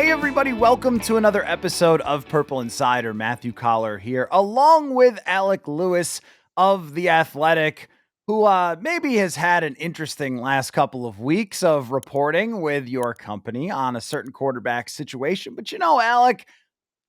Hey everybody, welcome to another episode of Purple Insider. Matthew Coller here, along with Alec Lewis of The Athletic, who maybe has had an interesting last couple of weeks of reporting with your company on a certain quarterback situation. But you know, Alec,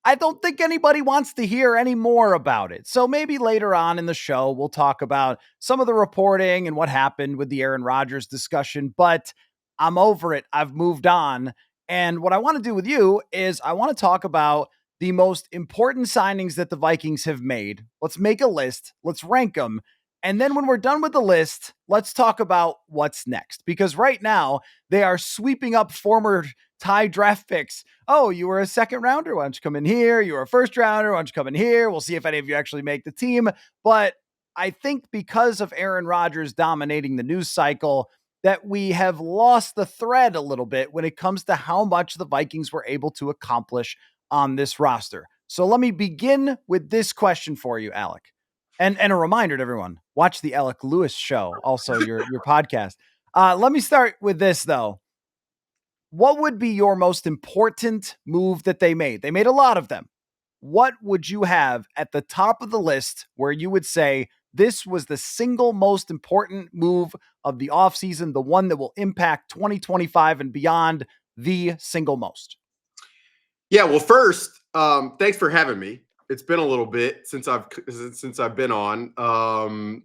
I don't think anybody wants to hear any more about it. So maybe later on in the show, we'll talk about some of the reporting and what happened with the Aaron Rodgers discussion, but I'm over it. I've moved on. And what I want to do with you is I want to talk about the most important signings that the Vikings have made. Let's make a list. Let's rank them. And then when we're done with the list, let's talk about what's next. Because right now, they are sweeping up former tie draft picks. Oh, you were a second rounder. Why don't you come in here? You were a first rounder. Why don't you come in here? We'll see if any of you actually make the team. But I think because of Aaron Rodgers dominating the news cycle, that we have lost the thread a little bit when it comes to how much the Vikings were able to accomplish on this roster. So let me begin with this question for you, Alec. And a reminder to everyone, watch the Alec Lewis show, also your podcast. Let me start with this, though. What would be your most important move that they made? They made a lot of them. What would you have at the top of the list where you would say this was the single most important move of the offseason, the one that will impact 2025 and beyond, the single most? Yeah, well, first, thanks for having me. It's been a little bit since I've been on.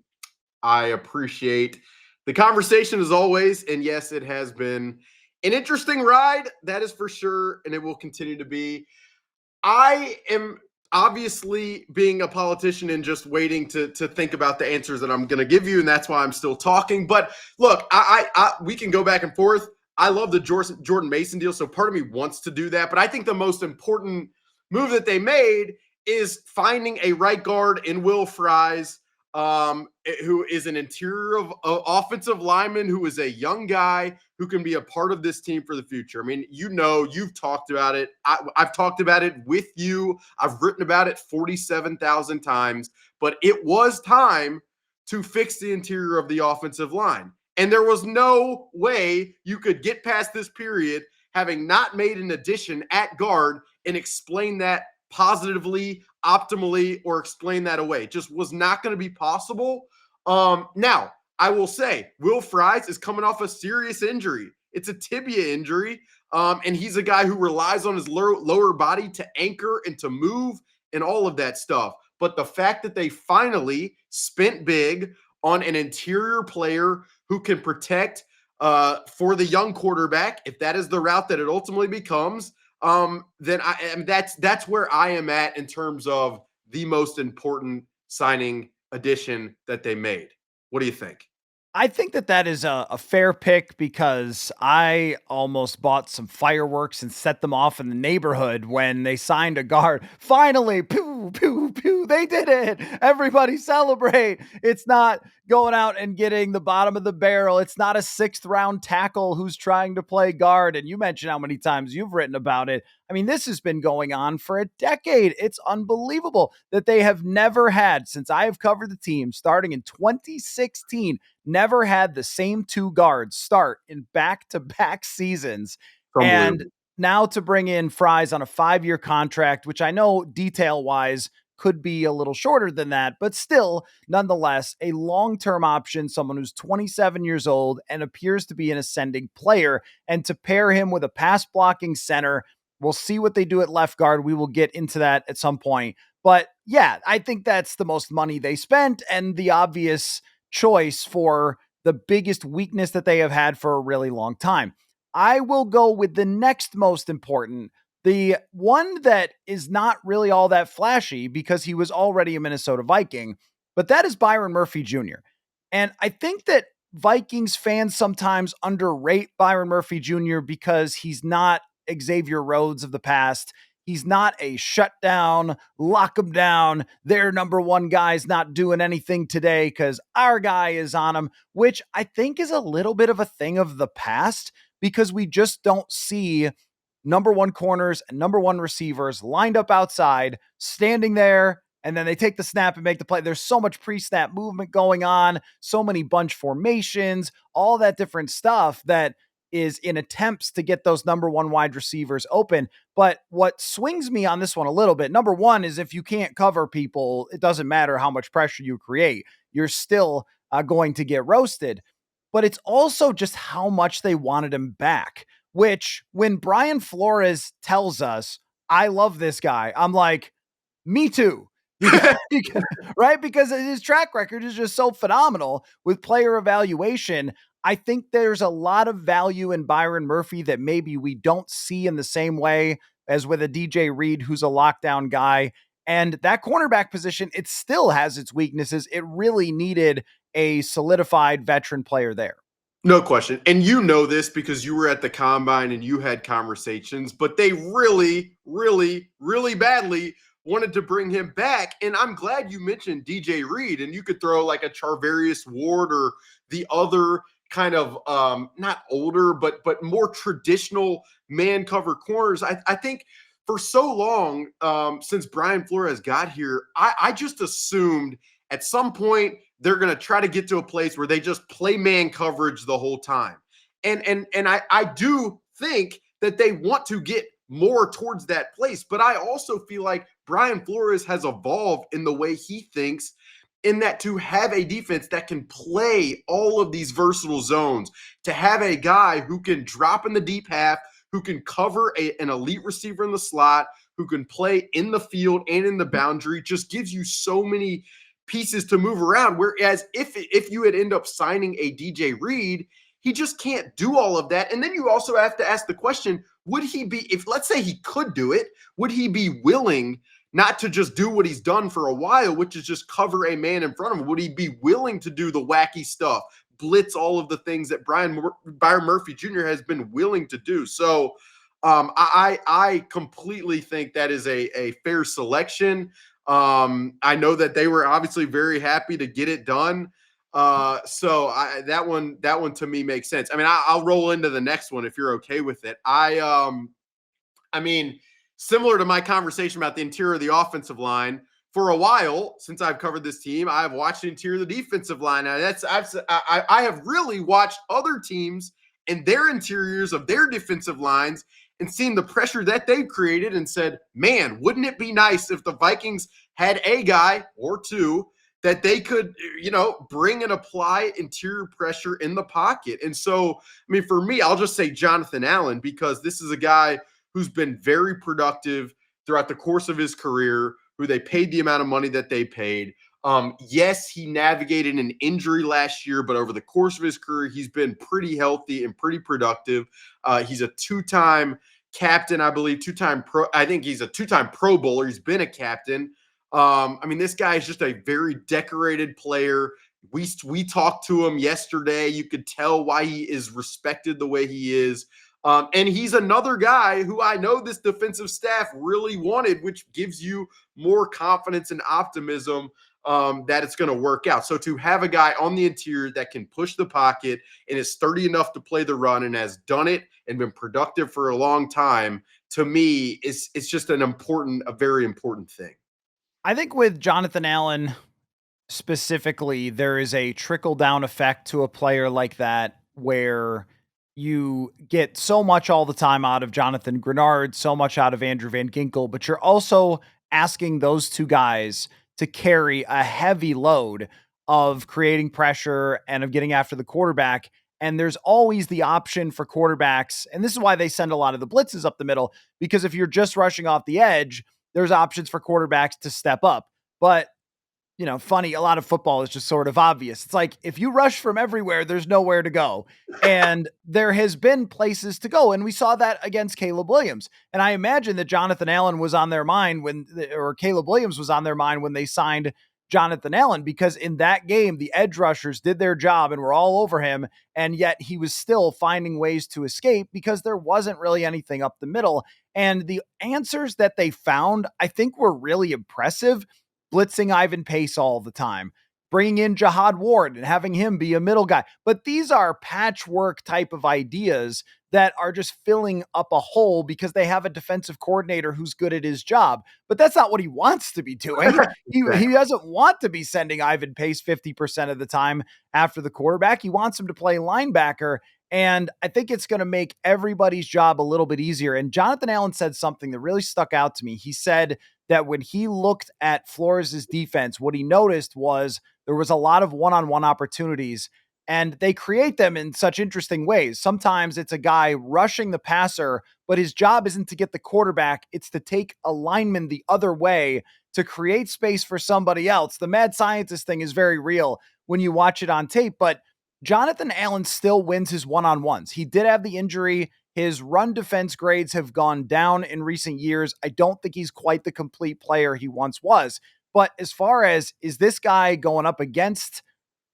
I appreciate the conversation as always, and yes, it has been an interesting ride, that is for sure, and it will continue to be. I am obviously being a politician and just waiting to think about the answers that I'm going to give you, and that's why I'm still talking. But look, we can go back and forth. I love the Jordan Mason deal, so part of me wants to do that. But I think the most important move that they made is finding a right guard in Will Fries, who is an interior of offensive lineman, who is a young guy who can be a part of this team for the future. I mean, you've talked about it. I've talked about it with you. I've written about it 47,000 times, but it was time to fix the interior of the offensive line. And there was no way you could get past this period having not made an addition at guard and explain that positively, optimally, or explain that away. It just was not going to be possible. Now, I will say, Will Fries is coming off a serious injury. It's a tibia injury, and he's a guy who relies on his lower body to anchor and to move and all of that stuff. But the fact that they finally spent big on an interior player who can protect for the young quarterback, if that is the route that it ultimately becomes, then that's where I am at in terms of the most important signing addition that they made. What do you think? I think that is a fair pick because I almost bought some fireworks and set them off in the neighborhood when they signed a guard. Finally, pew, pew, pew, they did it. Everybody celebrate. It's not going out and getting the bottom of the barrel. It's not a sixth round tackle who's trying to play guard. And you mentioned how many times you've written about it. I mean, this has been going on for a decade. It's unbelievable that they have never had, since I have covered the team starting in 2016, never had the same two guards start in back-to-back seasons. And now to bring in Fries on a 5-year contract, which I know detail-wise could be a little shorter than that, but still, nonetheless, a long-term option, someone who's 27 years old and appears to be an ascending player. And to pair him with a pass-blocking center, we'll see what they do at left guard. We will get into that at some point. But yeah, I think that's the most money they spent and the obvious choice for the biggest weakness that they have had for a really long time. I will go with the next most important, the one that is not really all that flashy because he was already a Minnesota Viking, but that is Byron Murphy Jr. And I think that Vikings fans sometimes underrate Byron Murphy Jr. because he's not Xavier Rhodes of the past. He's not a shutdown, lock him down. Their number one guy's not doing anything today because our guy is on him, which I think is a little bit of a thing of the past because we just don't see number one corners and number one receivers lined up outside, standing there, and then they take the snap and make the play. There's so much pre-snap movement going on, so many bunch formations, all that different stuff that is in attempts to get those number one wide receivers open. But what swings me on this one a little bit, number one, is if you can't cover people, it doesn't matter how much pressure you create, you're still going to get roasted. But it's also just how much they wanted him back, which when Brian Flores tells us, I love this guy, I'm like, me too. Right? Because his track record is just so phenomenal with player evaluation. I think there's a lot of value in Byron Murphy that maybe we don't see in the same way as with a DJ Reed, who's a lockdown guy. And that cornerback position, it still has its weaknesses. It really needed a solidified veteran player there. No question. And you know this because you were at the combine and you had conversations, but they really, really, really badly wanted to bring him back. And I'm glad you mentioned DJ Reed, and you could throw like a Charvarius Ward or the other kind of not older, but more traditional man cover corners. I think for so long, since Brian Flores got here, I just assumed at some point they're going to try to get to a place where they just play man coverage the whole time. And I do think that they want to get more towards that place. But I also feel like Brian Flores has evolved in the way he thinks, in that to have a defense that can play all of these versatile zones, to have a guy who can drop in the deep half, who can cover an elite receiver in the slot, who can play in the field and in the boundary, just gives you so many pieces to move around. Whereas if you had end up signing a DJ Reed, he just can't do all of that. And then you also have to ask the question, would he be, if let's say he could do it, would he be willing not to just do what he's done for a while, which is just cover a man in front of him? Would he be willing to do the wacky stuff, blitz all of the things that Byron Murphy Jr. has been willing to do? So I completely think that is a fair selection. I know that they were obviously very happy to get it done. So that one to me makes sense. I mean, I'll roll into the next one if you're okay with it. I mean, similar to my conversation about the interior of the offensive line, for a while since I've covered this team, I've watched the interior of the defensive line. Now I have really watched other teams and their interiors of their defensive lines and seen the pressure that they've created and said, man, wouldn't it be nice if the Vikings had a guy or two that they could, bring and apply interior pressure in the pocket? And so, I mean, for me, I'll just say Jonathan Allen, because this is a guy who's been very productive throughout the course of his career, who they paid the amount of money that they paid. Yes, he navigated an injury last year, but over the course of his career, he's been pretty healthy and pretty productive. He's a two-time captain, I believe, I think he's a two-time Pro Bowler. He's been a captain. I mean, this guy is just a very decorated player. We talked to him yesterday. You could tell why he is respected the way he is. And he's another guy who I know this defensive staff really wanted, which gives you more confidence and optimism that it's going to work out. So to have a guy on the interior that can push the pocket and is sturdy enough to play the run and has done it and been productive for a long time, to me, it's just a very important thing. I think with Jonathan Allen specifically, there is a trickle down effect to a player like that where you get so much all the time out of Jonathan Grenard, so much out of Andrew Van Ginkel, but you're also asking those two guys to carry a heavy load of creating pressure and of getting after the quarterback. And there's always the option for quarterbacks. And this is why they send a lot of the blitzes up the middle, because if you're just rushing off the edge, there's options for quarterbacks to step up. But funny, a lot of football is just sort of obvious. It's like, if you rush from everywhere, there's nowhere to go. And there has been places to go. And we saw that against Caleb Williams. And I imagine that Jonathan Allen was on their mind or Caleb Williams was on their mind when they signed Jonathan Allen, because in that game, the edge rushers did their job and were all over him. And yet he was still finding ways to escape because there wasn't really anything up the middle. And the answers that they found, I think, were really impressive. Blitzing Ivan Pace all the time, bringing in Jihad Ward and having him be a middle guy. But these are patchwork type of ideas that are just filling up a hole because they have a defensive coordinator who's good at his job. But that's not what he wants to be doing. He doesn't want to be sending Ivan Pace 50% of the time after the quarterback. He wants him to play linebacker. And I think it's going to make everybody's job a little bit easier. And Jonathan Allen said something that really stuck out to me. He said that when he looked at Flores' defense, what he noticed was there was a lot of one-on-one opportunities, and they create them in such interesting ways. Sometimes it's a guy rushing the passer, but his job isn't to get the quarterback, it's to take a lineman the other way to create space for somebody else. The mad scientist thing is very real when you watch it on tape, but Jonathan Allen still wins his one-on-ones. He did have the injury. His run defense grades have gone down in recent years. I don't think he's quite the complete player he once was. But as far as, is this guy going up against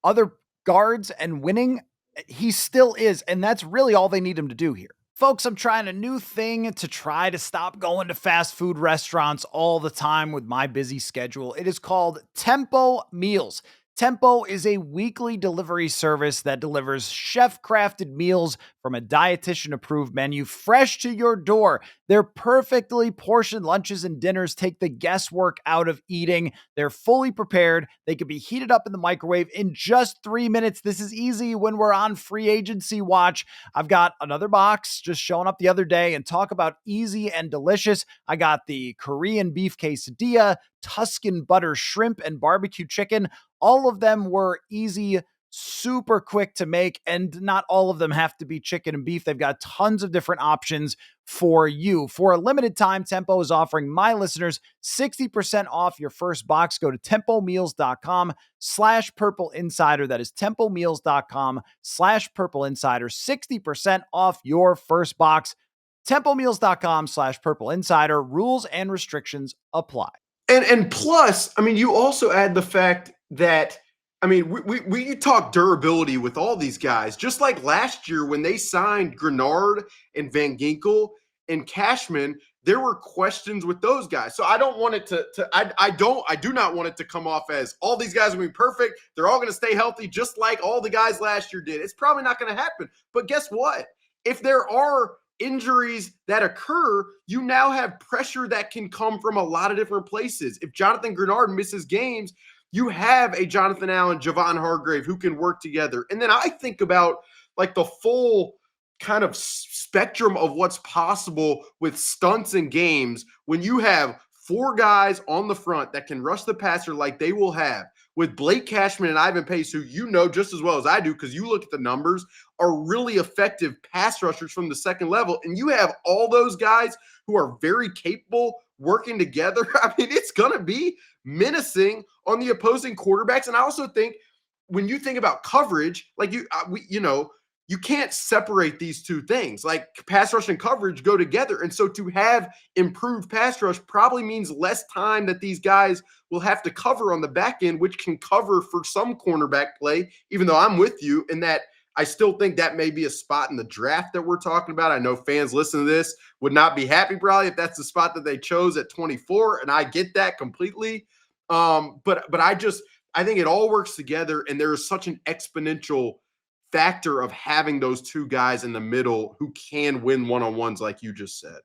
other guards and winning? He still is. And that's really all they need him to do here. Folks, I'm trying a new thing to try to stop going to fast food restaurants all the time with my busy schedule. It is called Tempo Meals. Tempo is a weekly delivery service that delivers chef-crafted meals from a dietitian-approved menu fresh to your door. Their perfectly portioned lunches and dinners take the guesswork out of eating. They're fully prepared. They can be heated up in the microwave in just 3 minutes. This is easy when we're on free agency watch. I've got another box just showing up the other day, and talk about easy and delicious. I got the Korean beef quesadilla, Tuscan butter shrimp, and barbecue chicken. All of them were easy, super quick to make, and not all of them have to be chicken and beef. They've got tons of different options for you. For a limited time, Tempo is offering my listeners 60% off your first box. Go to tempomeals.com/purple insider. That is tempomeals.com/purple insider. 60% off your first box. Tempomeals.com/purple insider. Rules and restrictions apply. And plus, I mean, you also add the fact that, I mean, we talk durability with all these guys, just like last year when they signed Grenard and Van Ginkel and Cashman, there were questions with those guys. So I don't want it I do not want it to come off as all these guys are going to be perfect. They're all going to stay healthy, just like all the guys last year did. It's probably not going to happen. But guess what? If there are injuries that occur, you now have pressure that can come from a lot of different places. If Jonathan Grenard misses games, you have a Jonathan Allen, Javon Hargrave who can work together. And then I think about like the full kind of spectrum of what's possible with stunts and games when you have 4 guys on the front that can rush the passer like they will have with Blake Cashman and Ivan Pace, who you know just as well as I do because you look at the numbers, are really effective pass rushers from the second level. And you have all those guys who are very capable working together. I mean, it's going to be menacing on the opposing quarterbacks. And I also think when you think about coverage, like you can't separate these two things. Like pass rush and coverage go together. And so to have improved pass rush probably means less time that these guys will have to cover on the back end, which can cover for some cornerback play, even though I'm with you in that I still think that may be a spot in the draft that we're talking about. I know fans listening to this would not be happy probably if that's the spot that they chose at 24, and I get that completely. But I think it all works together, and there is such an exponential factor of having those two guys in the middle who can win one-on-ones like you just said.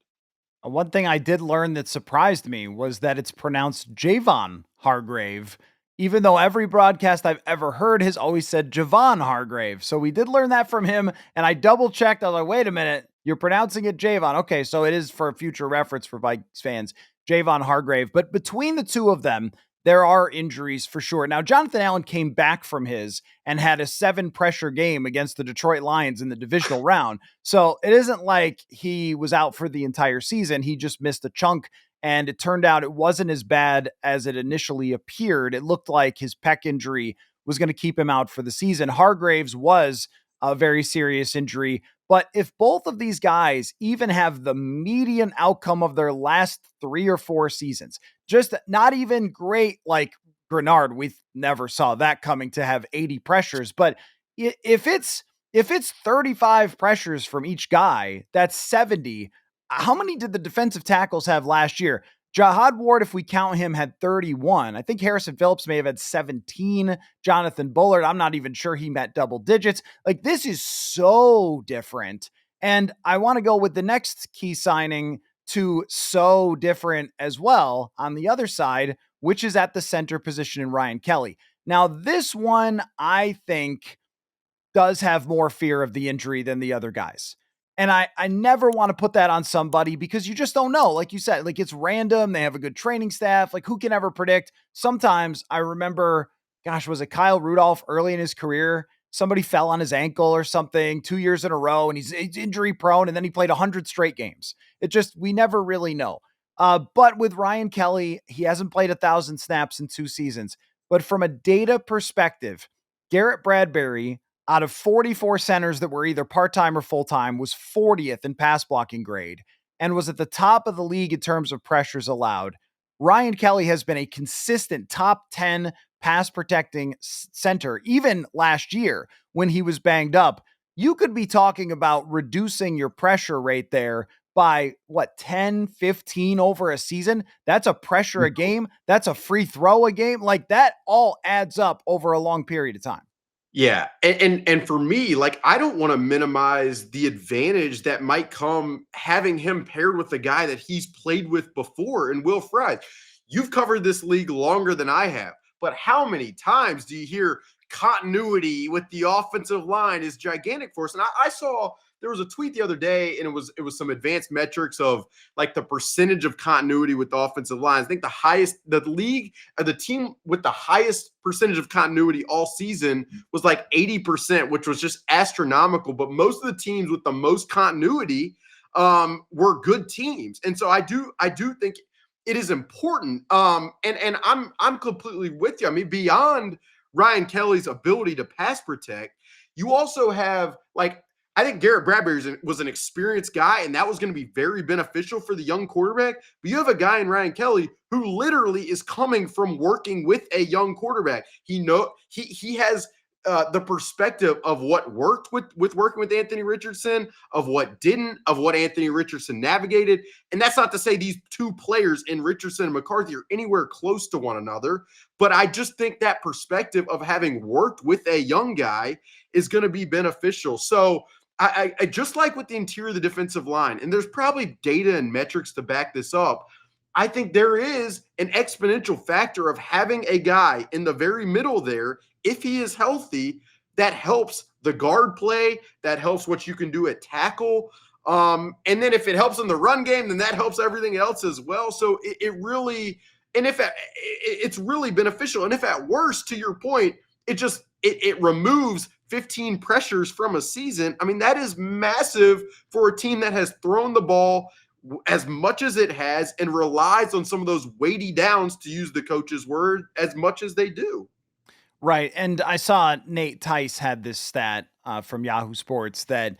One thing I did learn that surprised me was that it's pronounced Javon Hargrave, even though every broadcast I've ever heard has always said Javon Hargrave. So we did learn that from him, and I double checked. I was like, wait a minute, you're pronouncing it Javon. Okay, so it is for future reference for Vikes fans, Javon Hargrave. But between the two of them, there are injuries for sure. Now, Jonathan Allen came back from his and had a 7 pressure game against the Detroit Lions in the divisional round. So it isn't like he was out for the entire season. He just missed a chunk. And it turned out it wasn't as bad as it initially appeared. It looked like his pec injury was going to keep him out for the season. Hargraves was a very serious injury. But if both of these guys even have the median outcome of their last 3 or 4 seasons, just not even great like Grenard, we never saw that coming to have 80 pressures. But if it's 35 pressures from each guy, that's 70. How many did the defensive tackles have last year? Jahad Ward, if we count him, had 31. I think Harrison Phillips may have had 17. Jonathan Bullard, I'm not even sure he met double digits. Like, this is so different. And I want to go with the next key signing to so different as well on the other side, which is at the center position in Ryan Kelly. Now, this one, I think, does have more fear of the injury than the other guys. And I never want to put that on somebody because you just don't know. Like you said, like it's random. They have a good training staff. Like who can ever predict? Sometimes I remember, gosh, was it Kyle Rudolph early in his career? Somebody fell on his ankle or something 2 years in a row and he's injury prone. And then he played 100 straight games. It just, we never really know. But with Ryan Kelly, he hasn't played 1,000 snaps in 2 seasons. But from a data perspective, Garrett Bradbury, out of 44 centers that were either part-time or full-time, was 40th in pass blocking grade and was at the top of the league in terms of pressures allowed. Ryan Kelly has been a consistent top 10 pass protecting center, even last year when he was banged up. You could be talking about reducing your pressure rate there by what, 10, 15 over a season. That's a pressure a game. That's a free throw a game. Like that all adds up over a long period of time. Yeah. And for me, like I don't want to minimize the advantage that might come having him paired with the guy that he's played with before in Will Fries. You've covered this league longer than I have, but how many times do you hear continuity with the offensive line is gigantic for us? And I saw there was a tweet the other day, and it was some advanced metrics of like the percentage of continuity with the offensive lines. I think the team with the highest percentage of continuity all season was like 80%, which was just astronomical. But most of the teams with the most continuity were good teams, and so I do think it is important. And I'm completely with you. I mean, beyond Ryan Kelly's ability to pass protect, you also have like I think Garrett Bradbury was an experienced guy, and that was going to be very beneficial for the young quarterback. But you have a guy in Ryan Kelly who literally is coming from working with a young quarterback. He has the perspective of what worked with working with Anthony Richardson, of what didn't, of what Anthony Richardson navigated. And that's not to say these two players in Richardson and McCarthy are anywhere close to one another. But I just think that perspective of having worked with a young guy is going to be beneficial. So I just like with the interior of the defensive line, and there's probably data and metrics to back this up. I think there is an exponential factor of having a guy in the very middle there, if he is healthy, that helps the guard play, that helps what you can do at tackle. And then if it helps in the run game, then that helps everything else as well. So it really, and if it's really beneficial. And if at worst, to your point, it removes 15 pressures from a season. I mean, that is massive for a team that has thrown the ball as much as it has and relies on some of those weighty downs, to use the coach's word, as much as they do. Right. And I saw Nate Tice had this stat from Yahoo Sports that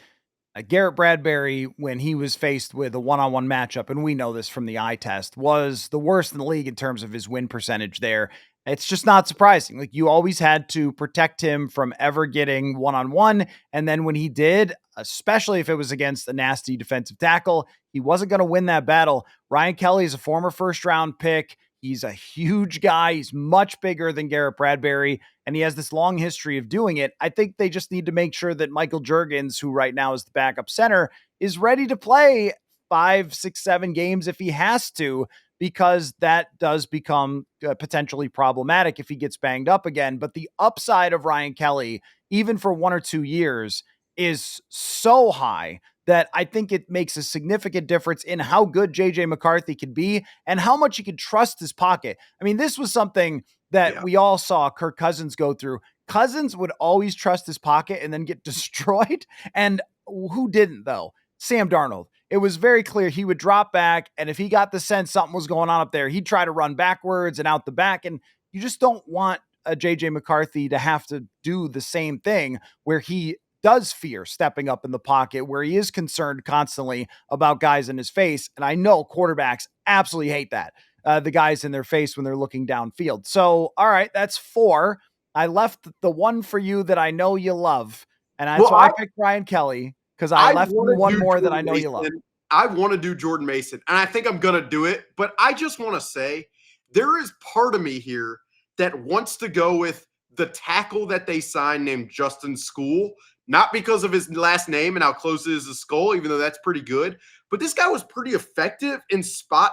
Garrett Bradbury, when he was faced with a one-on-one matchup, and we know this from the eye test, was the worst in the league in terms of his win percentage there. It's just not surprising. Like you always had to protect him from ever getting one-on-one. And then when he did, especially if it was against a nasty defensive tackle, he wasn't going to win that battle. Ryan Kelly is a former first-round pick. He's a huge guy. He's much bigger than Garrett Bradbury, and he has this long history of doing it. I think they just need to make sure that Michael Juergens, who right now is the backup center, is ready to play 5, 6, 7 games if he has to, because that does become potentially problematic if he gets banged up again. But the upside of Ryan Kelly, even for 1 or 2 years, is so high that I think it makes a significant difference in how good JJ McCarthy can be and how much he can trust his pocket. I mean, this was something that we all saw Kirk Cousins go through. Cousins would always trust his pocket and then get destroyed. And who didn't, though? Sam Darnold. It was very clear he would drop back, and if he got the sense something was going on up there, he'd try to run backwards and out the back. And you just don't want a JJ McCarthy to have to do the same thing where he does fear stepping up in the pocket, where he is concerned constantly about guys in his face. And I know quarterbacks absolutely hate that. The guys in their face when they're looking downfield. So, all right, that's 4. I left the one for you that I know you love. And I picked Ryan Kelly because I left one more that I know you love. I want to do Jordan Mason, and I think I'm going to do it. But I just want to say there is part of me here that wants to go with the tackle that they signed named Justin Skol. Not because of his last name and how close it is to Skol, even though that's pretty good. But this guy was pretty effective in spot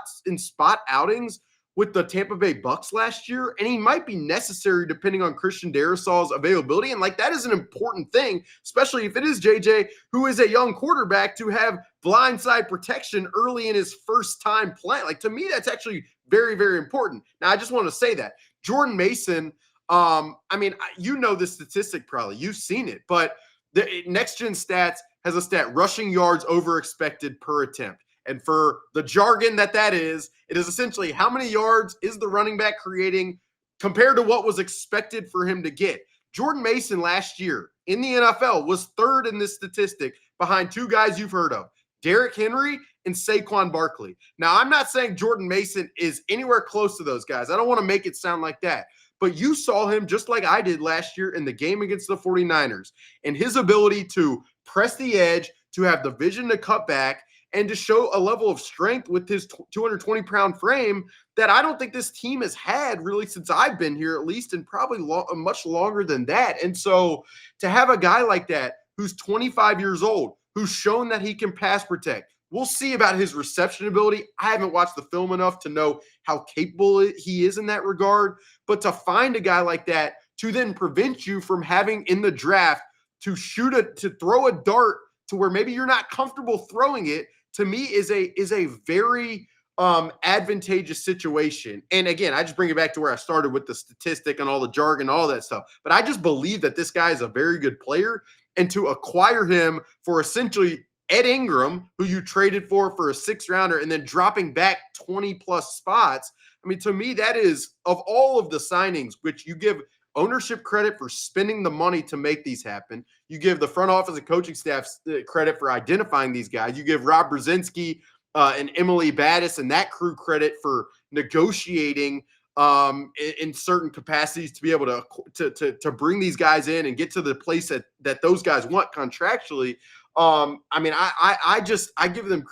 outings with the Tampa Bay Bucks last year, and he might be necessary depending on Christian Darisaul's availability. And like that is an important thing, especially if it is JJ, who is a young quarterback, to have blindside protection early in his first time playing. Like to me, that's actually very, very important. Now, I just want to say that Jordan Mason, I mean, you know the statistic probably, you've seen it, but the Next Gen Stats has a stat rushing yards over expected per attempt. And for the jargon that is, it is essentially how many yards is the running back creating compared to what was expected for him to get. Jordan Mason last year in the NFL was third in this statistic behind two guys you've heard of, Derrick Henry and Saquon Barkley. Now, I'm not saying Jordan Mason is anywhere close to those guys. I don't want to make it sound like that. But you saw him just like I did last year in the game against the 49ers, and his ability to press the edge, to have the vision to cut back, and to show a level of strength with his 220-pound frame that I don't think this team has had really since I've been here, at least, and probably much longer than that. And so to have a guy like that who's 25 years old, who's shown that he can pass protect, we'll see about his reception ability. I haven't watched the film enough to know how capable he is in that regard. But to find a guy like that to then prevent you from having in the draft to throw a dart to where maybe you're not comfortable throwing it, to me is a very advantageous situation. And again, I just bring it back to where I started with the statistic and all the jargon, all that stuff. But I just believe that this guy is a very good player, and to acquire him for essentially Ed Ingram, who you traded for a sixth rounder, and then dropping back 20 plus spots. I mean, to me, that is, of all of the signings, which you give ownership credit for spending the money to make these happen. You give the front office and coaching staff credit for identifying these guys. You give Rob Brzezinski and Emily Battis and that crew credit for negotiating in certain capacities to be able to bring these guys in and get to the place that those guys want contractually. I mean, I give them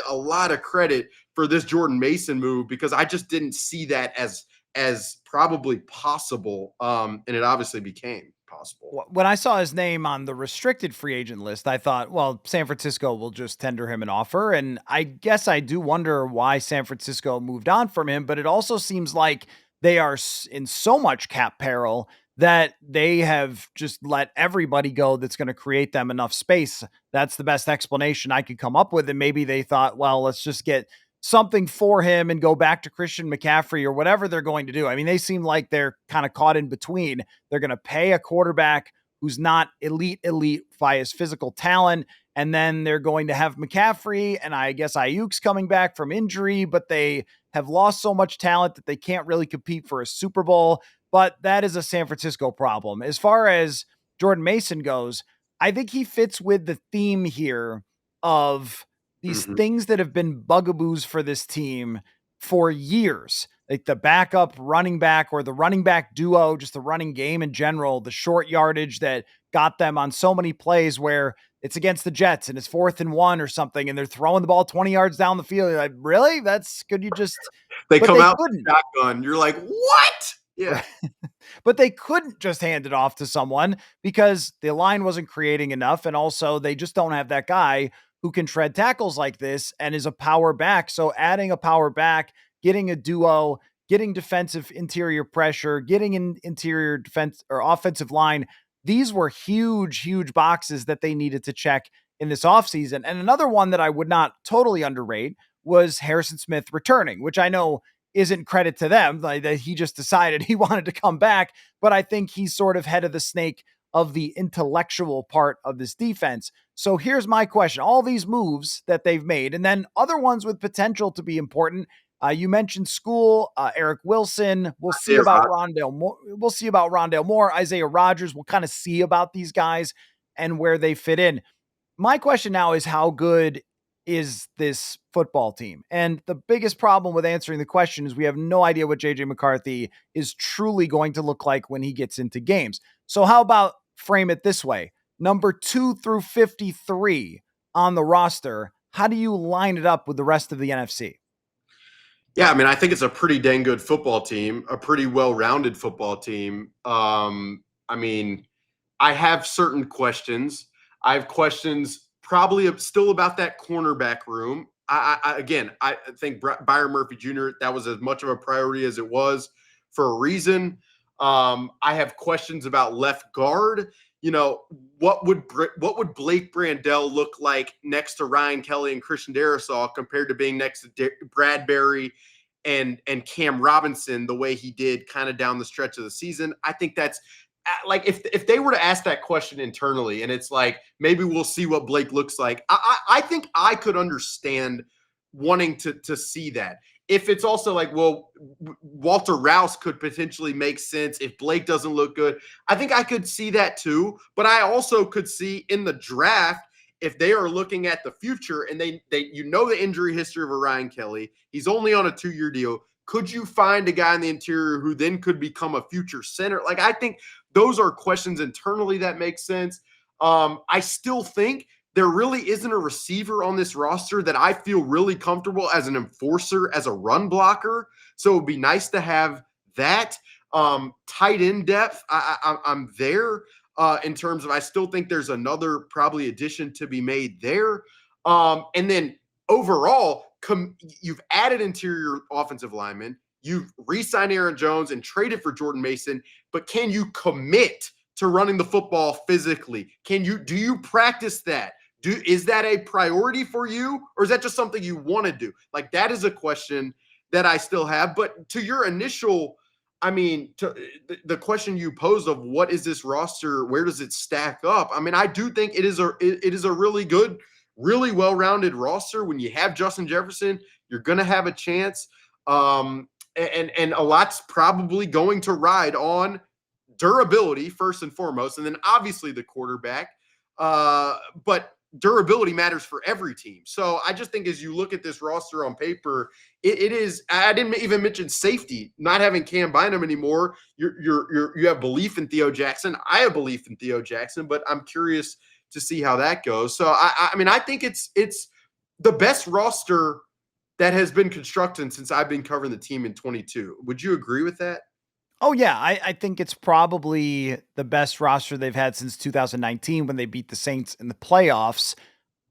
a lot of credit for this Jordan Mason move, because I just didn't see that as probably possible. And it obviously became possible. When I saw his name on the restricted free agent list, I thought, well, San Francisco will just tender him an offer. And I guess I do wonder why San Francisco moved on from him, but it also seems like they are in so much cap peril that they have just let everybody go that's going to create them enough space. That's the best explanation I could come up with. And maybe they thought, well, let's just get something for him and go back to Christian McCaffrey or whatever they're going to do. I mean, they seem like they're kind of caught in between. They're going to pay a quarterback who's not elite by his physical talent, and then they're going to have McCaffrey, and I guess Ayuk's coming back from injury, but they have lost so much talent that they can't really compete for a Super Bowl. But that is a San Francisco problem. As far as Jordan Mason goes, I think he fits with the theme here of these things that have been bugaboos for this team for years, like the backup running back or the running back duo, just the running game in general, the short yardage that got them on so many plays where it's against the Jets and it's 4th and 1 or something, and they're throwing the ball 20 yards down the field. You're like, really? Could you just, they but come they out couldn't. with a shotgun. You're like, what? Yeah. But they couldn't just hand it off to someone because the line wasn't creating enough. And also they just don't have that guy who can shred tackles like this and is a power back. So adding a power back, getting a duo, getting defensive interior pressure, getting in interior defense or offensive line, these were huge boxes that they needed to check in this offseason. And another one that I would not totally underrate was Harrison Smith returning, which I know isn't credit to them. Like, that he just decided he wanted to come back, but I think he's sort of head of the snake of the intellectual part of this defense. So here's my question. All these moves that they've made, and then other ones with potential to be important. You mentioned Skol, Eric Wilson. We'll see about Rondale Moore. We'll see about Rondale Moore, Isaiah Rodgers. We'll kind of see about these guys and where they fit in. My question now is, how good is this football team? And the biggest problem with answering the question is we have no idea what JJ McCarthy is truly going to look like when he gets into games. So how about frame it this way? Number 2 through 53 on the roster. How do you line it up with the rest of the NFC? Yeah, I mean, I think it's a pretty dang good football team, a pretty well-rounded football team. I mean, I have certain questions. I have questions probably still about that cornerback room. Again, I think Byron Murphy Jr., that was as much of a priority as it was for a reason. I have questions about left guard. You know, what would Blake Brandel look like next to Ryan Kelly and Christian Darrisaw compared to being next to Bradbury and Cam Robinson the way he did kind of down the stretch of the season? I think that's like if they were to ask that question internally and it's like maybe we'll see what Blake looks like, I think I could understand wanting to see that. If it's also like, well, Walter Rouse could potentially make sense if Blake doesn't look good, I think I could see that too. But I also could see in the draft, if they are looking at the future and they the injury history of Ryan Kelly, he's only on a 2-year deal. Could you find a guy in the interior who then could become a future center? Like, I think those are questions internally that make sense. I still think there really isn't a receiver on this roster that I feel really comfortable as an enforcer, as a run blocker. So it would be nice to have that. Tight end depth, I'm there in terms of I still think there's another probably addition to be made there. And then overall, you've added interior offensive linemen. You've re-signed Aaron Jones and traded for Jordan Mason, but can you commit to running the football physically? Do you practice that? Is that a priority for you, or is that just something you want to do? Like, that is a question that I still have. But to your initial, I mean, to the question you posed of what is this roster, where does it stack up? I mean, I do think it is a really good, really well-rounded roster. When you have Justin Jefferson, you're going to have a chance. And a lot's probably going to ride on durability first and foremost, and then obviously the quarterback. But durability matters for every team. So I just think as you look at this roster on paper, it is. I didn't even mention safety. Not having Cam Bynum anymore, you have belief in Theo Jackson. I have belief in Theo Jackson, but I'm curious to see how that goes. So I mean, I think it's the best roster that has been constructed since I've been covering the team in 22. Would you agree with that? Oh, yeah. I think it's probably the best roster they've had since 2019 when they beat the Saints in the playoffs.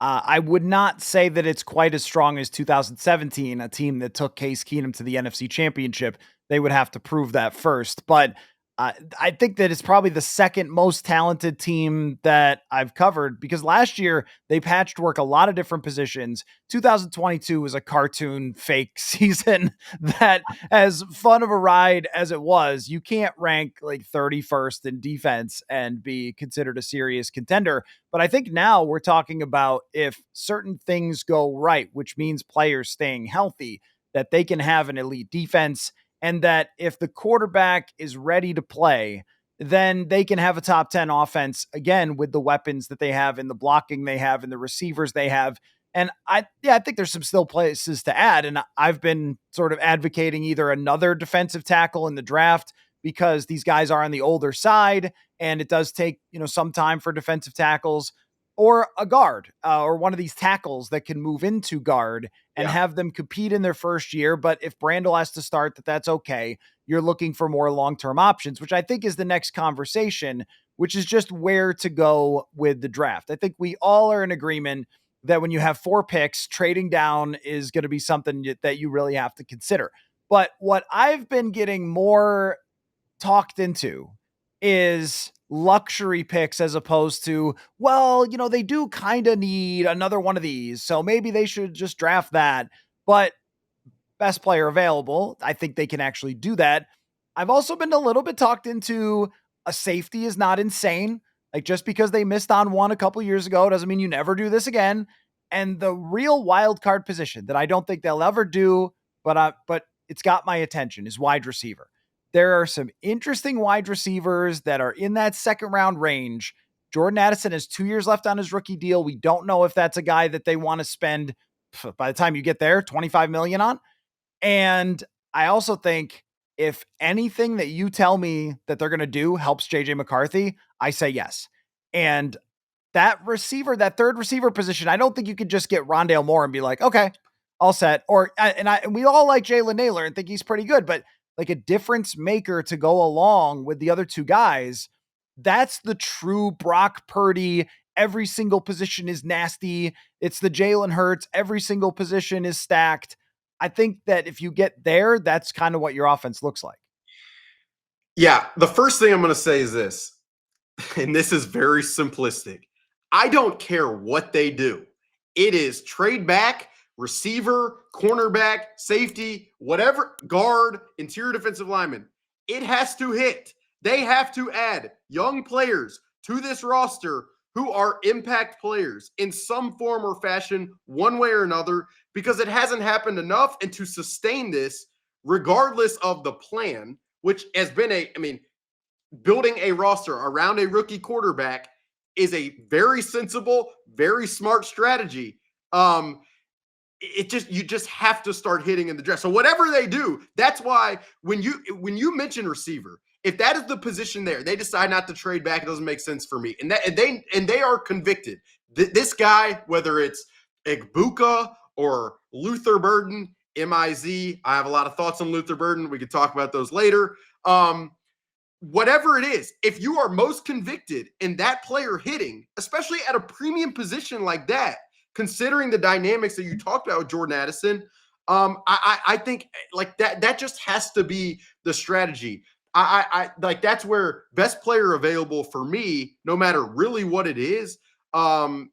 I would not say that it's quite as strong as 2017, a team that took Case Keenum to the NFC Championship. They would have to prove that first. But I think that it's probably the second most talented team that I've covered because last year they patched work a lot of different positions. 2022 was a cartoon fake season that, as fun of a ride as it was, you can't rank like 31st in defense and be considered a serious contender. But I think now we're talking about if certain things go right, which means players staying healthy, that they can have an elite defense. And that if the quarterback is ready to play, then they can have a top 10 offense again with the weapons that they have and the blocking they have and the receivers they have. And I think there's some still places to add. And I've been sort of advocating either another defensive tackle in the draft because these guys are on the older side and it does take, some time for defensive tackles, or a guard or one of these tackles that can move into guard and have them compete in their first year. But if Brandel has to start, that's okay. You're looking for more long-term options, which I think is the next conversation, which is just where to go with the draft. I think we all are in agreement that when you have 4 picks, trading down is going to be something that you really have to consider. But what I've been getting more talked into is luxury picks as opposed to, well, they do kind of need another one of these, so maybe they should just draft that. But best player available, I think they can actually do that. I've also been a little bit talked into a safety is not insane. Like, just because they missed on one a couple years ago doesn't mean you never do this again. And the real wild card position that I don't think they'll ever do, but it's got my attention, is wide receiver. There are some interesting wide receivers that are in that second round range. Jordan Addison has 2 years left on his rookie deal. We don't know if that's a guy that they want to spend, by the time you get there, $25 million on. And I also think if anything that you tell me that they're going to do helps JJ McCarthy, I say yes. And that third receiver position, I don't think you could just get Rondale Moore and be like, okay, all set. And we all like Jalen Naylor and think he's pretty good, but like a difference maker to go along with the other two guys, that's the true Brock Purdy every single position is nasty. It's the Jalen Hurts. Every single position is stacked. I think that if you get there, that's kind of what your offense looks like. Yeah, the first thing I'm going to say is this, and this is very simplistic. I don't care what they do. It is trade back, receiver, cornerback, safety, whatever, guard, interior defensive lineman. It has to hit. They have to add young players to this roster who are impact players in some form or fashion, one way or another, because it hasn't happened enough. And to sustain this, regardless of the plan, which has been building a roster around a rookie quarterback is a very sensible, very smart strategy. You just have to start hitting in the draft. So whatever they do, that's why when you mention receiver, if that is the position there, they decide not to trade back, it doesn't make sense for me. And they are convicted. This guy, whether it's Egbuka or Luther Burden, MIZ, I have a lot of thoughts on Luther Burden. We could talk about those later. Whatever it is, if you are most convicted in that player hitting, especially at a premium position like that, considering the dynamics that you talked about with Jordan Addison, I think like that just has to be the strategy. I like that's where best player available for me, no matter really what it is. That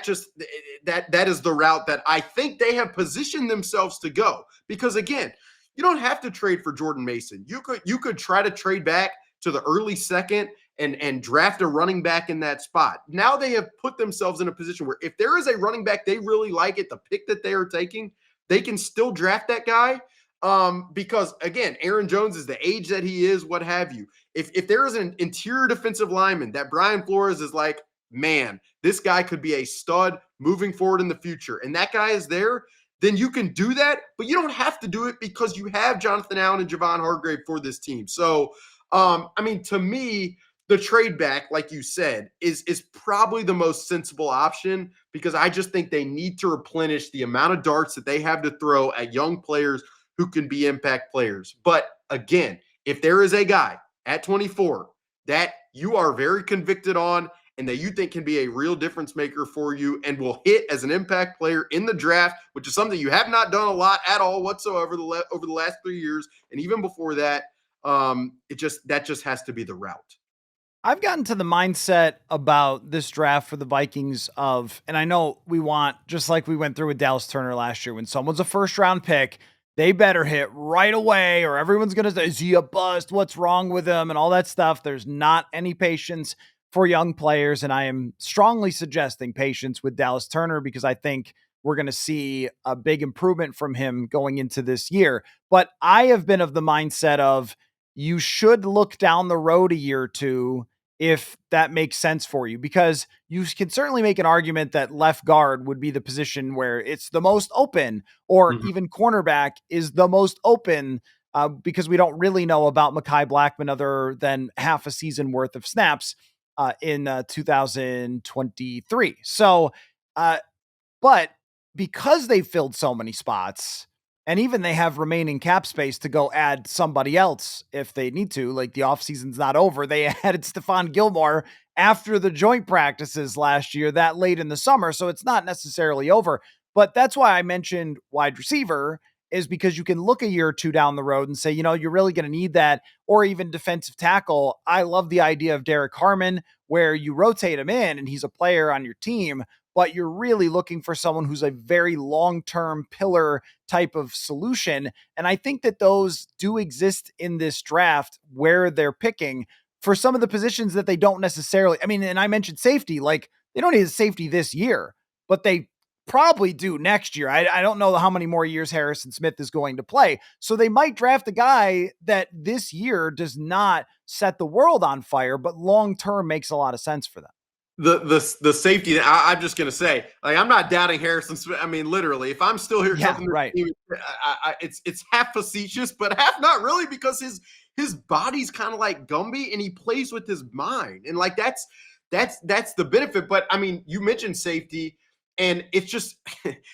is the route that I think they have positioned themselves to go. Because again, you don't have to trade for Jordan Mason. You could try to trade back to the early second and draft a running back in that spot. Now they have put themselves in a position where if there is a running back they really like at the pick that they are taking, they can still draft that guy. Because again, Aaron Jones is the age that he is, what have you. If there is an interior defensive lineman that Brian Flores is like, man, this guy could be a stud moving forward in the future, and that guy is there, then you can do that, but you don't have to do it because you have Jonathan Allen and Javon Hargrave for this team. So, to me, the trade back, like you said, is probably the most sensible option because I just think they need to replenish the amount of darts that they have to throw at young players who can be impact players. But again, if there is a guy at 24 that you are very convicted on and that you think can be a real difference maker for you and will hit as an impact player in the draft, which is something you have not done a lot at all whatsoever over the last 3 years, and even before that, that just has to be the route. I've gotten to the mindset about this draft for the Vikings and I know we want, just like we went through with Dallas Turner last year, when someone's a first round pick, they better hit right away or everyone's going to say, is he a bust? What's wrong with him? And all that stuff. There's not any patience for young players. And I am strongly suggesting patience with Dallas Turner because I think we're going to see a big improvement from him going into this year. But I have been of the mindset of you should look down the road a year or two if that makes sense for you, because you can certainly make an argument that left guard would be the position where it's the most open, or even cornerback is the most open because we don't really know about Mekhi Blackmon other than half a season worth of snaps in 2023. So, but because they filled so many spots, and even they have remaining cap space to go add somebody else if they need to, like the offseason's not over. They added Stephon Gilmore after the joint practices last year that late in the summer. So it's not necessarily over. But that's why I mentioned wide receiver, is because you can look a year or two down the road and say, you're really going to need that, or even defensive tackle. I love the idea of Derek Harmon, where you rotate him in and he's a player on your team, but you're really looking for someone who's a very long-term pillar type of solution. And I think that those do exist in this draft where they're picking for some of the positions that they don't necessarily, and I mentioned safety, like they don't need a safety this year, but they probably do next year. I don't know how many more years Harrison Smith is going to play. So they might draft a guy that this year does not set the world on fire, but long-term makes a lot of sense for them. The safety, I'm just going to say, like, I'm not doubting Harrison Smith. Literally, if I'm still here, right. It's half facetious, but half not really, because his body's kind of like Gumby and he plays with his mind. And like, that's the benefit. But you mentioned safety, and it's just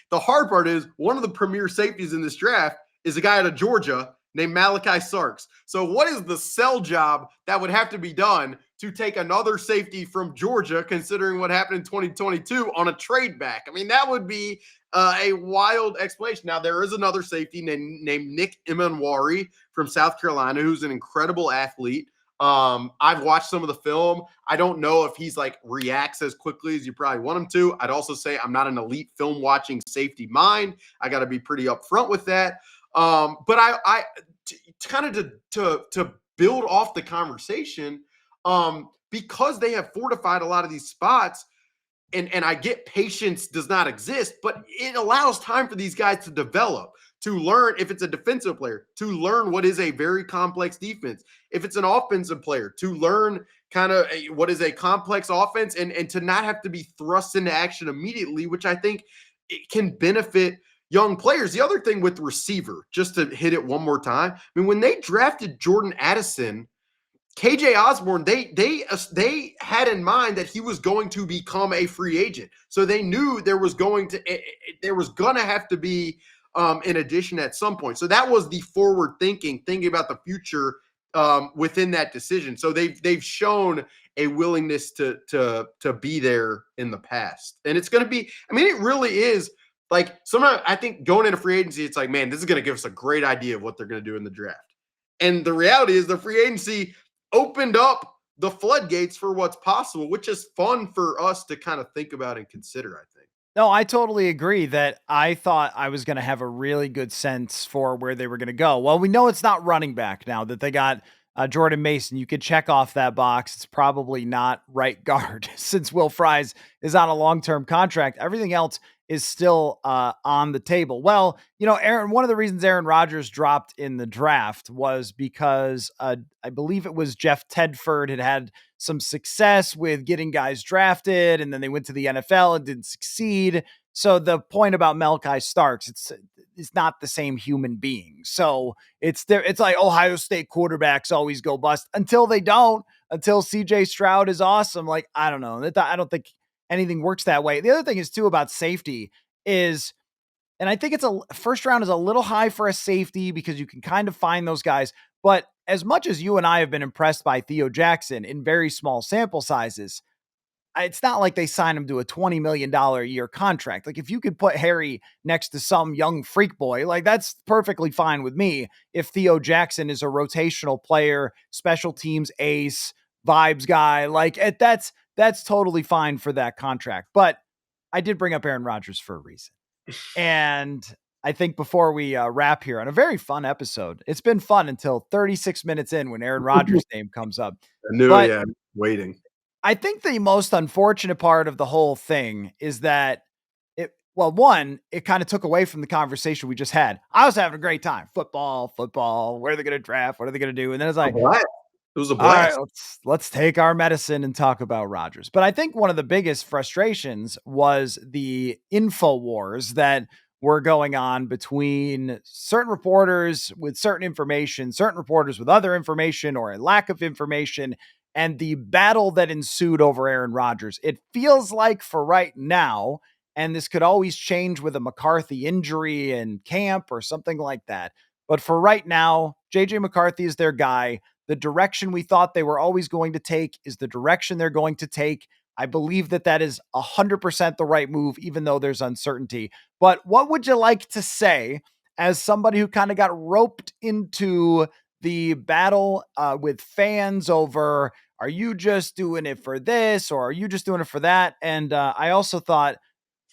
the hard part is one of the premier safeties in this draft is a guy out of Georgia named Malachi Sarks. So what is the sell job that would have to be done to take another safety from Georgia, considering what happened in 2022 on a trade back. I mean, that would be a wild explanation. Now, there is another safety named Nick Emanwari from South Carolina, who's an incredible athlete. I've watched some of the film. I don't know if he's like reacts as quickly as you probably want him to. I'd also say I'm not an elite film watching safety mind. I got to be pretty upfront with that. But I kind of to build off the conversation, because they have fortified a lot of these spots, and I get patience does not exist, but it allows time for these guys to develop, to learn if it's a defensive player, to learn what is a very complex defense. If it's an offensive player, to learn kind of what is a complex offense and to not have to be thrust into action immediately, which I think it can benefit young players. The other thing with receiver, just to hit it one more time, I mean, when they drafted Jordan Addison, KJ Osborne, they had in mind that he was going to become a free agent. So they knew there was going to have to be an addition at some point. So that was the forward thinking about the future within that decision. So they've shown a willingness to be there in the past. And it's going to be, I mean, it really is like sometimes I think going into free agency, it's like, man, this is going to give us a great idea of what they're going to do in the draft. And the reality is the free agency opened up the floodgates for what's possible, which is fun for us to kind of think about and consider, I think. No, I totally agree that I thought I was going to have a really good sense for where they were going to go. Well, we know it's not running back now that they got Jordan Mason. You could check off that box. It's probably not right guard since Will Fries is on a long-term contract. Everything else is still on the table. Well, Aaron, one of the reasons Aaron Rodgers dropped in the draft was because I believe it was Jeff Tedford had some success with getting guys drafted, and then they went to the NFL and didn't succeed. So the point about Malachi Starks, it's not the same human being. So it's like Ohio State quarterbacks always go bust until they don't, until CJ Stroud is awesome. Like, I don't know. I don't think anything works that way. The other thing is too about safety is, and I think it's first round is a little high for a safety because you can kind of find those guys. But as much as you and I have been impressed by Theo Jackson in very small sample sizes, it's not like they signed him to a $20 million a year contract. Like if you could put Harry next to some young freak boy, like that's perfectly fine with me. If Theo Jackson is a rotational player, special teams ace, vibes guy, like that's totally fine for that contract. But I did bring up Aaron Rodgers for a reason. And I think before we wrap here on a very fun episode, it's been fun until 36 minutes in when Aaron Rodgers' name comes up. I knew, but yeah, waiting. I think the most unfortunate part of the whole thing is that one, it kind of took away from the conversation we just had. I was having a great time. Football, where are they going to draft? What are they going to do? And then it's like, it was a blast. All right, let's take our medicine and talk about Rodgers. But I think one of the biggest frustrations was the info wars that were going on between certain reporters with certain information, certain reporters with other information or a lack of information, and the battle that ensued over Aaron Rodgers. It feels like for right now, and this could always change with a McCarthy injury in camp or something like that. But for right now, JJ McCarthy is their guy. The direction we thought they were always going to take is the direction they're going to take. I believe that is 100% the right move, even though there's uncertainty. But what would you like to say as somebody who kind of got roped into the battle with fans over, are you just doing it for this or are you just doing it for that? And I also thought,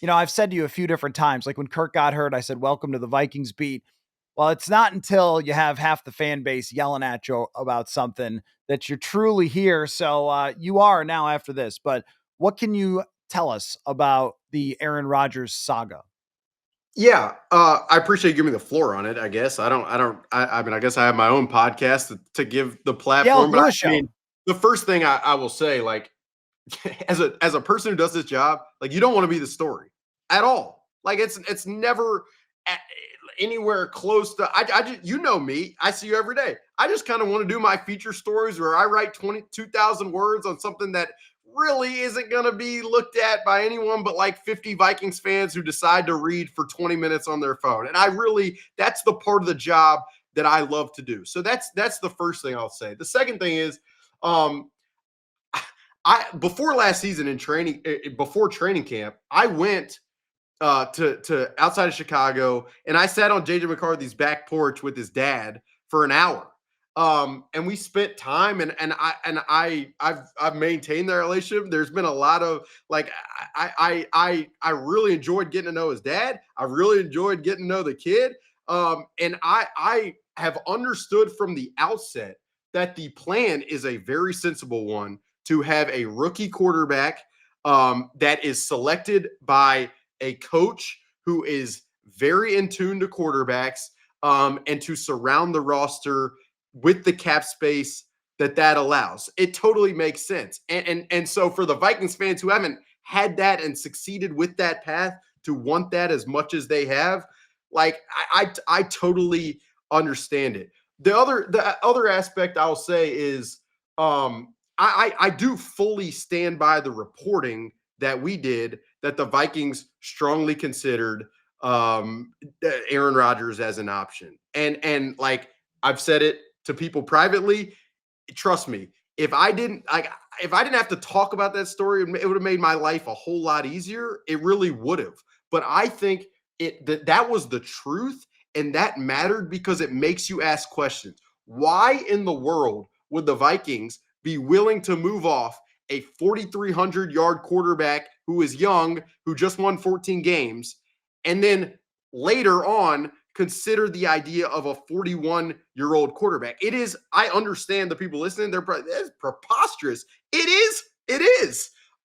I've said to you a few different times, like when Kirk got hurt, I said, welcome to the Vikings beat. Well, it's not until you have half the fan base yelling at you about something that you're truly here. So you are now after this. But what can you tell us about the Aaron Rodgers saga? Yeah, I appreciate you giving me the floor on it. I guess I mean, I guess I have my own podcast to give the platform. Yeah, But I mean, the first thing I will say, like, as a person who does this job, like, you don't want to be the story at all. Like, it's never anywhere close to. I just, me, I see you every day. I just kind of want to do my feature stories where I write 22,000 words on something that really isn't going to be looked at by anyone but like 50 Vikings fans who decide to read for 20 minutes on their phone. And that's the part of the job that I love to do. So that's the first thing I'll say. The second thing is, I before last season in training, before training camp, I went to outside of Chicago, and I sat on JJ McCarthy's back porch with his dad for an hour. And we spent time, I've maintained that relationship. There's been a lot of like I really enjoyed getting to know his dad. I really enjoyed getting to know the kid. And I have understood from the outset that the plan is a very sensible one to have a rookie quarterback that is selected by a coach who is very in tune to quarterbacks, and to surround the roster with the cap space that allows. It totally makes sense. And so for the Vikings fans who haven't had that and succeeded with that path to want that as much as they have, like I totally understand it. The other aspect I'll say is I do fully stand by the reporting that we did that the Vikings strongly considered Aaron Rodgers as an option. And like I've said it to people privately, trust me, if I didn't have to talk about that story, it would have made my life a whole lot easier. It really would have. But I think that was the truth, and that mattered because it makes you ask questions. Why in the world would the Vikings be willing to move off a 4,300-yard quarterback who is young, who just won 14 games, and then later on consider the idea of a 41-year-old quarterback? It is, I understand the people listening, it's preposterous. It is.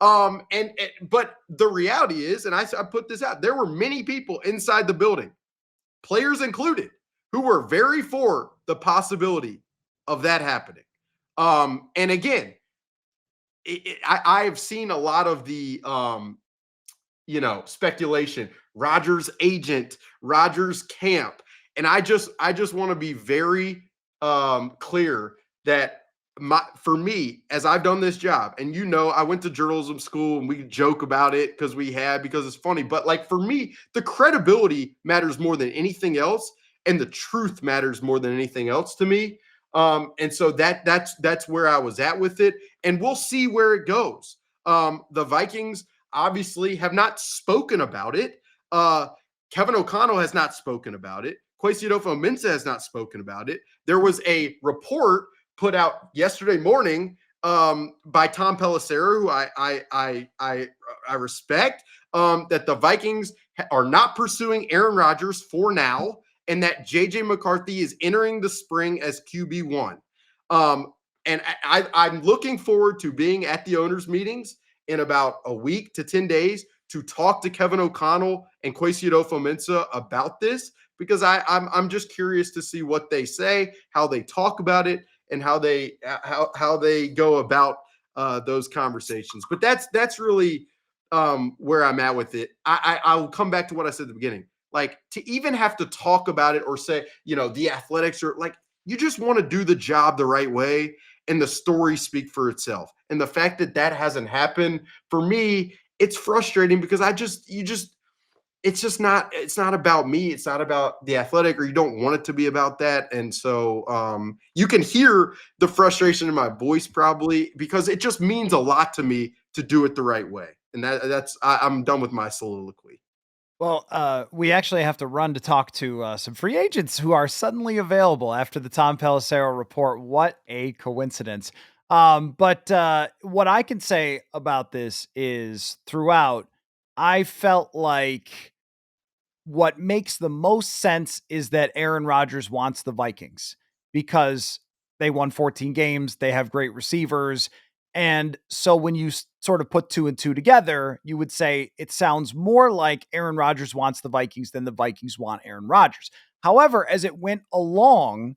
But the reality is, and I put this out, there were many people inside the building, players included, who were very for the possibility of that happening. And again, I've seen a lot of the speculation, Rodgers agent, Rodgers camp. And I just want to be very clear that for me, as I've done this job, and I went to journalism school and we joke about it because it's funny. But like for me, the credibility matters more than anything else, and the truth matters more than anything else to me. And so that's where I was at with it, and we'll see where it goes. The Vikings obviously have not spoken about it. Kevin O'Connell has not spoken about it. Kwesi Adofo-Mensah has not spoken about it. There was a report put out yesterday morning by Tom Pelissero, who I respect, that the Vikings are not pursuing Aaron Rodgers for now, and that JJ McCarthy is entering the spring as QB1. And I'm looking forward to being at the owners' meetings in about a week to 10 days to talk to Kevin O'Connell and Kwesi Adofo-Mensah about this, because I'm just curious to see what they say, how they talk about it, and how they go about those conversations. But that's really where I'm at with it. I'll come back to what I said at the beginning. Like, to even have to talk about it or say, the Athletics are like, you just want to do the job the right way and the story speak for itself. And the fact that hasn't happened, for me, it's frustrating because it's not about me. It's not about the Athletic, or you don't want it to be about that. And so you can hear the frustration in my voice probably, because it just means a lot to me to do it the right way. And I'm done with my soliloquy. Well, we actually have to run to talk to some free agents who are suddenly available after the Tom Pelissero report. What a coincidence. But what I can say about this is throughout, I felt like what makes the most sense is that Aaron Rodgers wants the Vikings because they won 14 games. They have great receivers. And so when you sort of put two and two together, you would say it sounds more like Aaron Rodgers wants the Vikings than the Vikings want Aaron Rodgers. However, as it went along,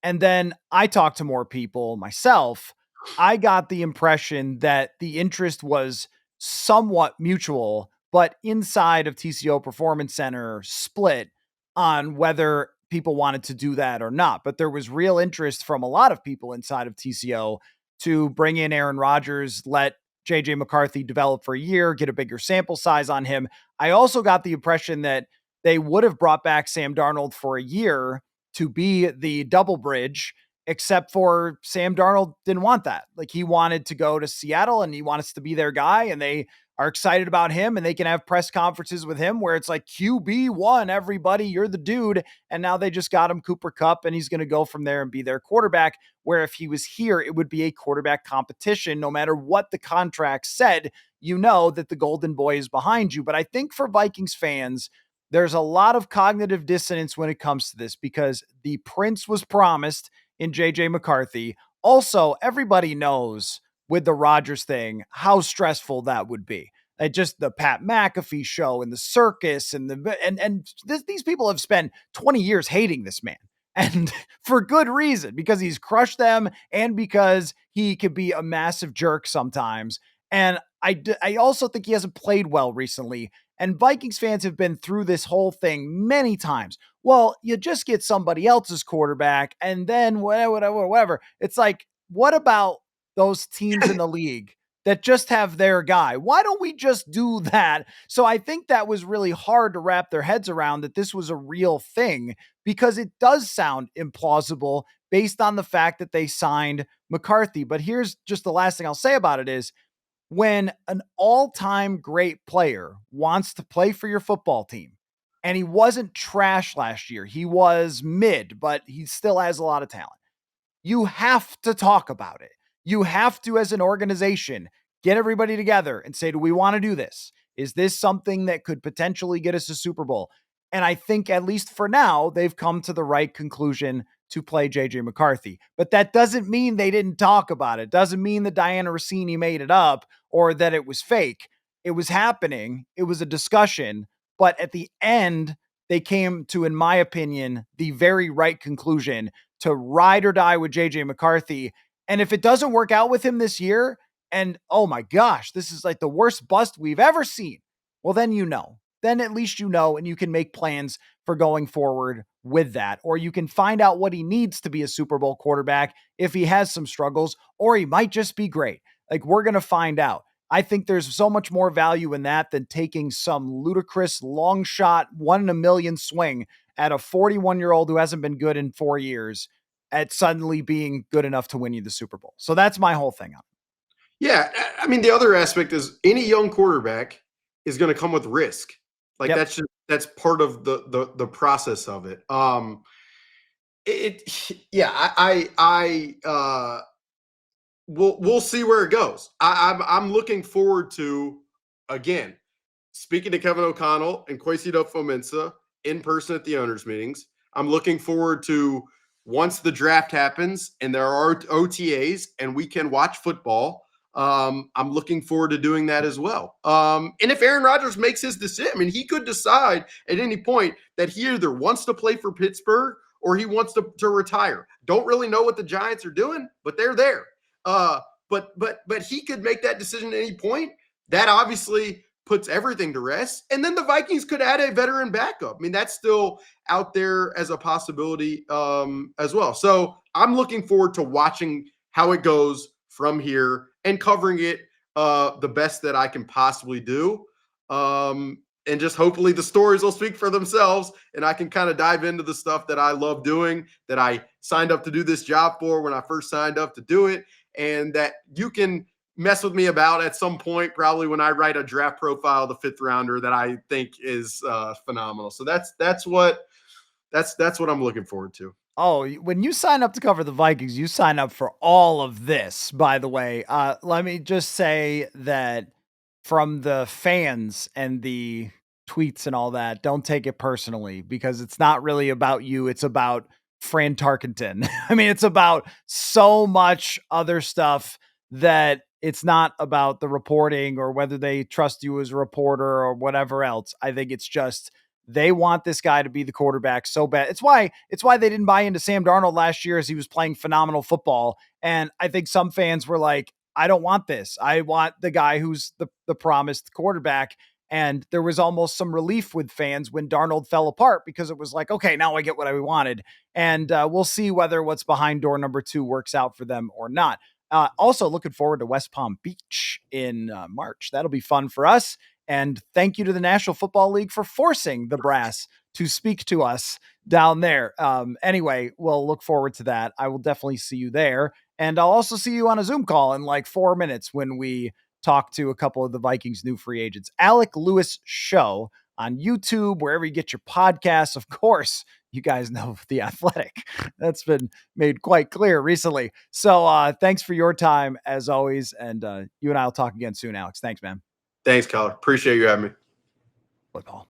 and then I talked to more people myself, I got the impression that the interest was somewhat mutual, but inside of TCO Performance Center split on whether people wanted to do that or not. But there was real interest from a lot of people inside of TCO to bring in Aaron Rodgers, let JJ McCarthy develop for a year, get a bigger sample size on him. I also got the impression that they would have brought back Sam Darnold for a year to be the double bridge except for Sam Darnold didn't want that. Like he wanted to go to Seattle and he wants to be their guy, and they are excited about him and they can have press conferences with him where it's like QB1, everybody, you're the dude. And now they just got him Cooper Kupp and he's going to go from there and be their quarterback. Where if he was here, it would be a quarterback competition. No matter what the contract said, you know that the golden boy is behind you. But I think for Vikings fans, there's a lot of cognitive dissonance when it comes to this because the prince was promised in JJ McCarthy. Also, everybody knows with the Rodgers thing how stressful that would be. Just the Pat McAfee show and the circus these people have spent 20 years hating this man. And for good reason, because he's crushed them and because he could be a massive jerk sometimes. And I also think he hasn't played well recently. And Vikings fans have been through this whole thing many times. Well, you just get somebody else's quarterback and then whatever. It's like, what about those teams in the league that just have their guy? Why don't we just do that? So I think that was really hard to wrap their heads around that this was a real thing because it does sound implausible based on the fact that they signed McCarthy. But here's just the last thing I'll say about it is when an all-time great player wants to play for your football team, and he wasn't trash last year, he was mid, but he still has a lot of talent. You have to talk about it. You have to, as an organization, get everybody together and say, do we want to do this? Is this something that could potentially get us a Super Bowl? And I think, at least for now, they've come to the right conclusion to play JJ McCarthy. But that doesn't mean they didn't talk about it. Doesn't mean that Diana Rossini made it up or that it was fake. It was happening. It was a discussion. But at the end, they came to, in my opinion, the very right conclusion to ride or die with JJ McCarthy. And if it doesn't work out with him this year, and oh my gosh, this is like the worst bust we've ever seen, well, then you know. Then at least you know, and you can make plans for going forward with that. Or you can find out what he needs to be a Super Bowl quarterback if he has some struggles, or he might just be great. Like, we're going to find out. I think there's so much more value in that than taking some ludicrous long shot, 1 in a million swing at a 41-year-old who hasn't been good in 4 years at suddenly being good enough to win you the Super Bowl. So that's my whole thing on it. Yeah, I mean, the other aspect is any young quarterback is going to come with risk. Like Yep. that's part of the process of it. We'll see where it goes. I'm looking forward to, again, speaking to Kevin O'Connell and Kwesi adofo-mensah in person at the owners meetings. I'm looking forward to once the draft happens and there are OTAs and we can watch football. I'm looking forward to doing that as well. And if Aaron Rodgers makes his decision, I mean, he could decide at any point that he either wants to play for Pittsburgh or he wants to retire. Don't really know what the Giants are doing, but they're there. But he could make that decision at any point. That obviously puts everything to rest. And then the Vikings could add a veteran backup. I mean, that's still out there as a possibility as well. So I'm looking forward to watching how it goes from here and covering it the best that I can possibly do. And just hopefully the stories will speak for themselves and I can kind of dive into the stuff that I love doing, that I signed up to do this job for when I first signed up to do it, and that you can mess with me about at some point, probably when I write a draft profile, the 5th rounder that I think is phenomenal. So that's what I'm looking forward to. Oh, when you sign up to cover the Vikings, you sign up for all of this, by the way. Let me just say that from the fans and the tweets and all that, don't take it personally because it's not really about you. It's about Fran Tarkenton. I mean, it's about so much other stuff that it's not about the reporting or whether they trust you as a reporter or whatever else. I think it's just they want this guy to be the quarterback so bad. It's why they didn't buy into Sam Darnold last year as he was playing phenomenal football. And I think some fans were like, I don't want this. I want the guy who's the promised quarterback. And there was almost some relief with fans when Darnold fell apart because it was like, okay, now I get what I wanted. And we'll see whether what's behind door number 2 works out for them or not. Also looking forward to West Palm Beach in March. That'll be fun for us. And thank you to the National Football League for forcing the brass to speak to us down there. Anyway, we'll look forward to that. I will definitely see you there. And I'll also see you on a Zoom call in like 4 minutes when we talk to a couple of the Vikings new free agents. Alec Lewis Show on YouTube, wherever you get your podcasts. Of course, you guys know The Athletic. That's been made quite clear recently. So thanks for your time as always. And you and I will talk again soon, Alex. Thanks, man. Thanks, Coller. Appreciate you having me. Football.